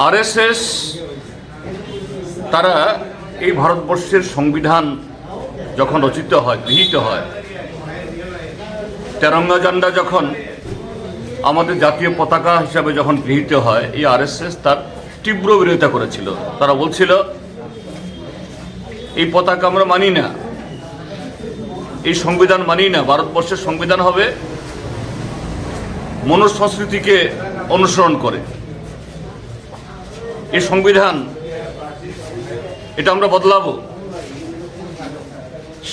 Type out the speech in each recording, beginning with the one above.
RSS তারা এই ভারতবর্ষের সংবিধান যখন রচিত হয়, গৃহীত হয়, তেরঙ্গা ঝান্ডা যখন আমাদের জাতীয় পতাকা হিসাবে যখন গৃহীত হয়, এই আরএসএস তার তীব্র বিরোধিতা করেছিল। তারা বলছিল এই পতাকা আমরা মানি না, এই সংবিধান মানি না। ভারতবর্ষের সংবিধান হবে মনুষ্য সংস্কৃতিকে অনুসরণ করে। এই সংবিধান এটা আমরা বদলাবো।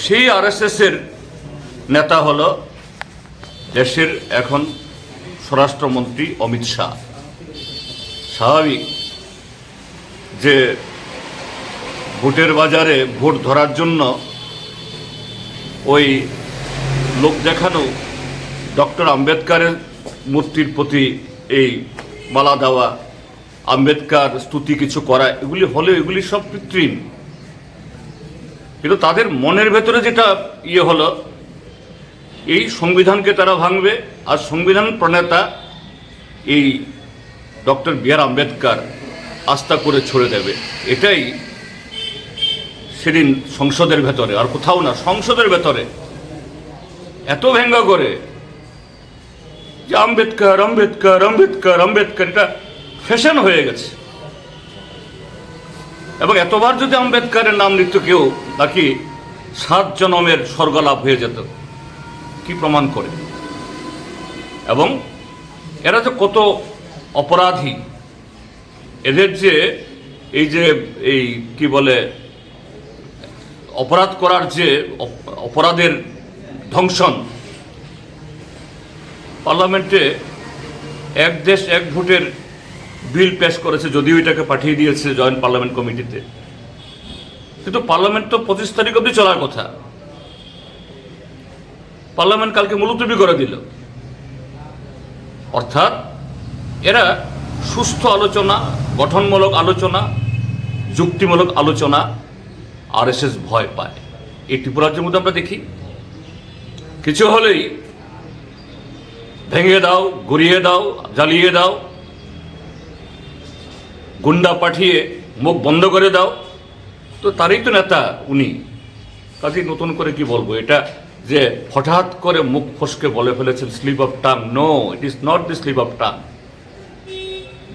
সেই আরএসএস এর নেতা হলো দেশের এখন স্বরাষ্ট্রমন্ত্রী অমিত শাহ। স্বাভাবিক যে ভোটের বাজারে ভোট ধরার জন্য ওই লোক দেখানো ডক্টর আম্বেদকারের মূর্তির প্রতি এই মালা দেওয়া, আম্বেদকার স্তুতি কিছু করা, এগুলি হলে এগুলি সব কৃত্রিম। কিন্তু তাদের মনের ভেতরে যেটা হলো, এই সংবিধানকে তারা ভাঙবে, আর সংবিধান প্রণেতা এই ডক্টর বি আর আম্বেদকার আস্থা করে ছড়ে দেবে। এটাই সেদিন সংসদের ভেতরে, আর কোথাও না, সংসদের ভেতরে এত ভেঙ্গা করে যে আম্বেদকার আম্বেদকার আম্বেদকার আম্বেদকার, এটা ফ্যাশন হয়ে গেছে। এবং এতবার যদি আম্বেদকারের নাম নিত কেউ, নাকি 7 জনমের স্বর্গলাভ হয়ে যেত। কি প্রমাণ করে? এবং এরা যে কত অপরাধী, এদের যে এই কি বলে অপরাধ করার যে অপরাধের ধ্বংসন, পার্লামেন্টে এক দেশ এক ভোটের বিল পেশ করেছে, যদিও এটাকে পাঠিয়ে দিয়েছে জয়েন্ট পার্লামেন্ট কমিটিতে। কিন্তু পার্লামেন্ট তো 25 তারিখ অবধি চলার কথা। পার্লামেন্ট কালকে মুলতবি করে দিল। অর্থাৎ এরা সুস্থ আলোচনা, গঠনমূলক আলোচনা, যুক্তিমূলক আলোচনা আরএসএস ভয় পায়। এই ত্রিপুরাজ্যের মধ্যে আমরা দেখি, কিছু হলেই ভেঙে দাও, গড়িয়ে দাও, জ্বালিয়ে দাও, গুন্ডা পাঠিয়ে মুখ বন্ধ করে দাও। তো তারই তো নেতা উনি। কাজেই নতুন করে কি বলবো, এটা যে হঠাৎ করে মুখ ফসকে বলে ফেলেছেন slip of tongue, no, it is not the slip of tongue,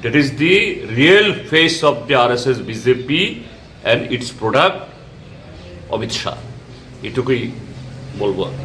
that is the real face of the RSS BJP and it's product Amit Shah. এটুকুই বলবো আমি।